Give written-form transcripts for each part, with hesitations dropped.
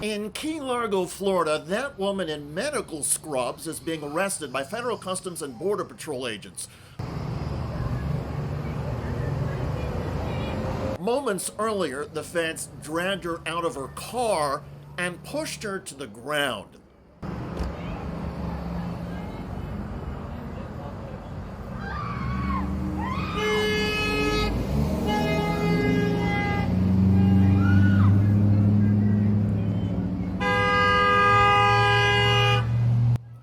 In Key Largo, Florida, that woman in medical scrubs is being arrested by federal Customs and Border Patrol agents. Moments earlier, the feds dragged her out of her car and pushed her to the ground.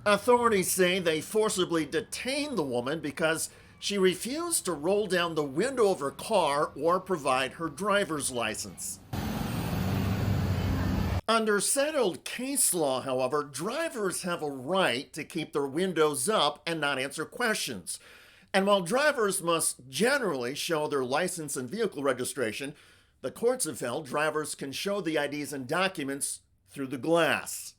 Authorities say they forcibly detained the woman because she refused to roll down the window of her car or provide her driver's license. Under settled case law, however, drivers have a right to keep their windows up and not answer questions. And while drivers must generally show their license and vehicle registration, the courts have held drivers can show the IDs and documents through the glass.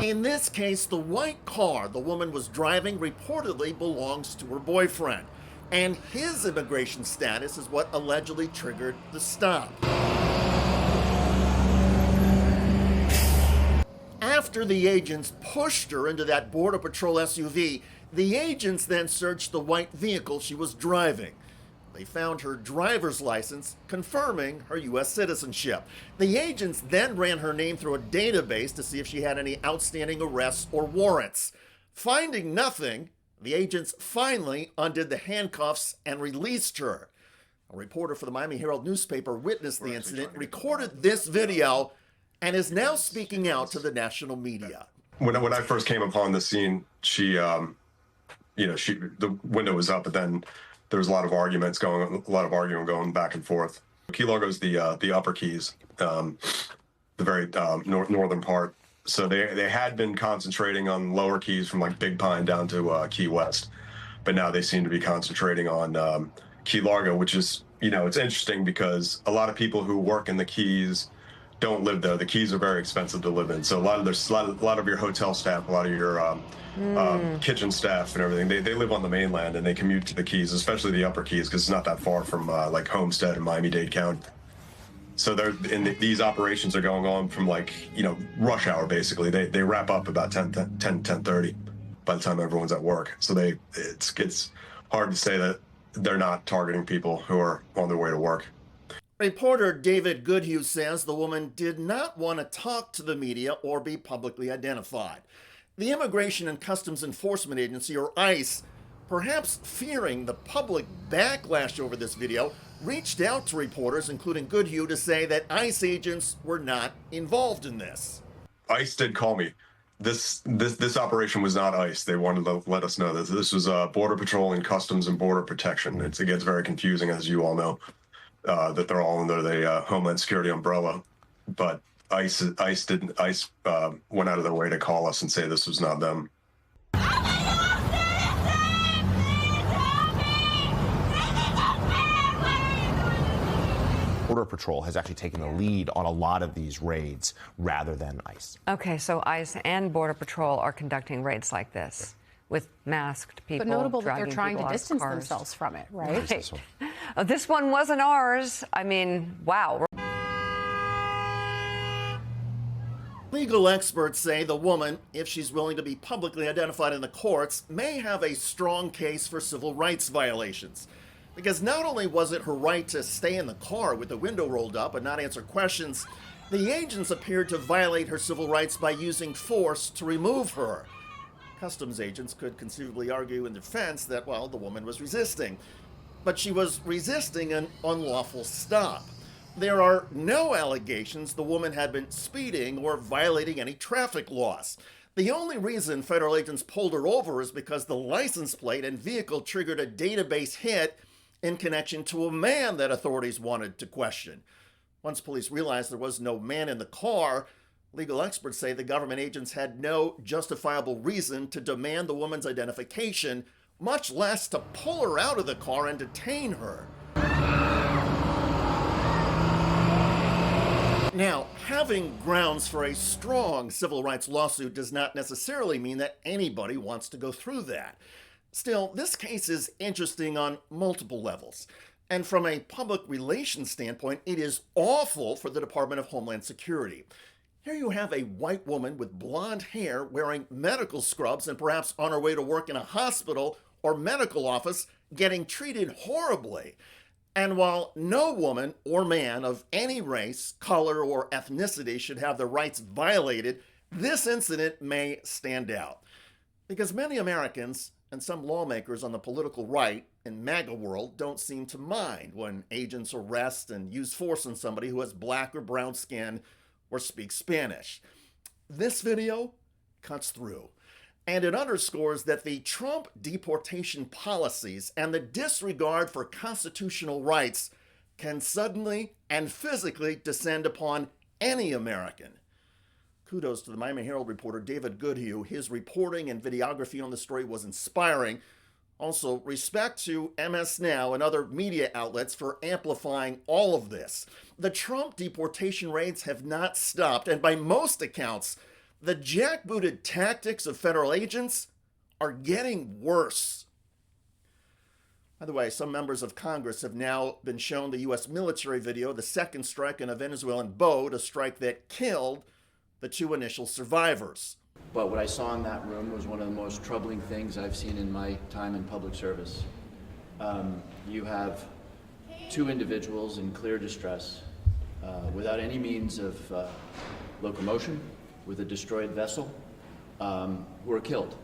In this case, the white car the woman was driving reportedly belongs to her boyfriend, and his immigration status is what allegedly triggered the stop. After the agents pushed her into that Border Patrol SUV, the agents then searched the white vehicle she was driving. They found her driver's license, confirming her U.S. citizenship. The agents then ran her name through a database to see if she had any outstanding arrests or warrants. Finding nothing, the agents finally undid the handcuffs and released her. A reporter for the Miami Herald newspaper witnessed the incident, recorded this video, and is now speaking out to the national media. When I first came upon the scene, the window was up, but then there was a lot of argument going back and forth. Key Largo's the Upper Keys, the very northern part. So they had been concentrating on Lower Keys from like Big Pine down to Key West, but now they seem to be concentrating on Key Largo, which is, it's interesting because a lot of people who work in the Keys don't live there. The Keys are very expensive to live in. So a lot of your hotel staff, a lot of your kitchen staff and everything, they live on the mainland and they commute to the Keys, especially the Upper Keys, because it's not that far from like Homestead and Miami-Dade County. So these operations are going on from rush hour, basically. They wrap up about 10:30 by the time everyone's at work. So it's hard to say that they're not targeting people who are on their way to work. Reporter David Goodhue says the woman did not want to talk to the media or be publicly identified. The Immigration and Customs Enforcement Agency, or ICE, perhaps fearing the public backlash over this video, reached out to reporters, including Goodhue, to say that ICE agents were not involved in this. ICE did call me. This operation was not ICE. They wanted to let us know that this was Border Patrol and Customs and Border Protection. It gets very confusing, as you all know, that they're all under the Homeland Security umbrella. But ICE went out of their way to call us and say this was not them. Border Patrol has actually taken the lead on a lot of these raids rather than ICE. Okay, so ICE and Border Patrol are conducting raids like this with masked people. But notable that they're trying to out of distance cars. themselves from it, right? Right. This one wasn't ours. I mean, wow. Legal experts say the woman, if she's willing to be publicly identified in the courts, may have a strong case for civil rights violations. Because not only was it her right to stay in the car with the window rolled up and not answer questions, the agents appeared to violate her civil rights by using force to remove her. Customs agents could conceivably argue in defense that, well, the woman was resisting. But she was resisting an unlawful stop. There are no allegations the woman had been speeding or violating any traffic laws. The only reason federal agents pulled her over is because the license plate and vehicle triggered a database hit in connection to a man that authorities wanted to question. Once police realized there was no man in the car, legal experts say the government agents had no justifiable reason to demand the woman's identification, much less to pull her out of the car and detain her. Now, having grounds for a strong civil rights lawsuit does not necessarily mean that anybody wants to go through that. Still, this case is interesting on multiple levels. And from a public relations standpoint, it is awful for the Department of Homeland Security. Here you have a white woman with blonde hair wearing medical scrubs and perhaps on her way to work in a hospital or medical office getting treated horribly. And while no woman or man of any race, color, or ethnicity should have their rights violated, this incident may stand out. Because many Americans and some lawmakers on the political right in MAGA world don't seem to mind when agents arrest and use force on somebody who has black or brown skin or speaks Spanish. This video cuts through. And it underscores that the Trump deportation policies and the disregard for constitutional rights can suddenly and physically descend upon any American. Kudos to the Miami Herald reporter David Goodhue. His reporting and videography on the story was inspiring. Also, respect to MS Now and other media outlets for amplifying all of this. The Trump deportation raids have not stopped, and by most accounts, the jackbooted tactics of federal agents are getting worse. By the way, some members of Congress have now been shown the U.S. military video, the second strike on a Venezuelan boat, a strike that killed the two initial survivors. But what I saw in that room was one of the most troubling things I've seen in my time in public service. You have two individuals in clear distress, without any means of locomotion, with a destroyed vessel, who were killed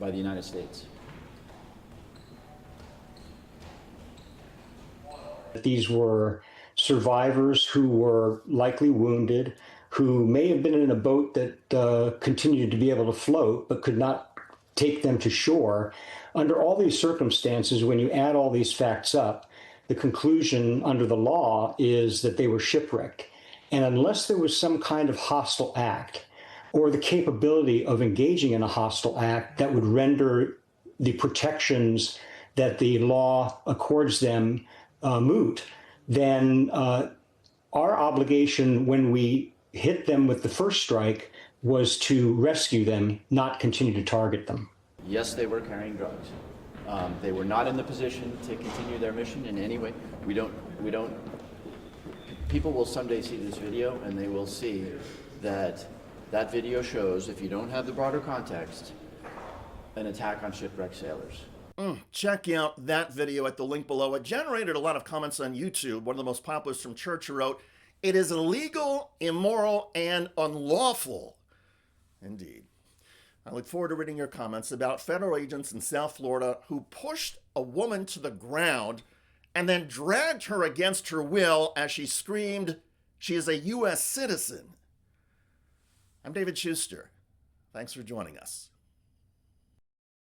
by the United States. These were survivors who were likely wounded, who may have been in a boat that continued to be able to float but could not take them to shore. Under all these circumstances, when you add all these facts up, the conclusion under the law is that they were shipwrecked. And unless there was some kind of hostile act or the capability of engaging in a hostile act that would render the protections that the law accords them moot, then our obligation when we hit them with the first strike was to rescue them, not continue to target them. Yes, they were carrying drugs. They were not in the position to continue their mission in any way. People will someday see this video and they will see that that video shows, if you don't have the broader context, an attack on shipwrecked sailors. Check out that video at the link below. It generated a lot of comments on YouTube. One of the most popular is from Church, who wrote, "It is illegal, immoral, and unlawful." Indeed. I look forward to reading your comments about federal agents in South Florida who pushed a woman to the ground and then dragged her against her will as she screamed she is a U.S. citizen. I'm David Shuster. Thanks for joining us.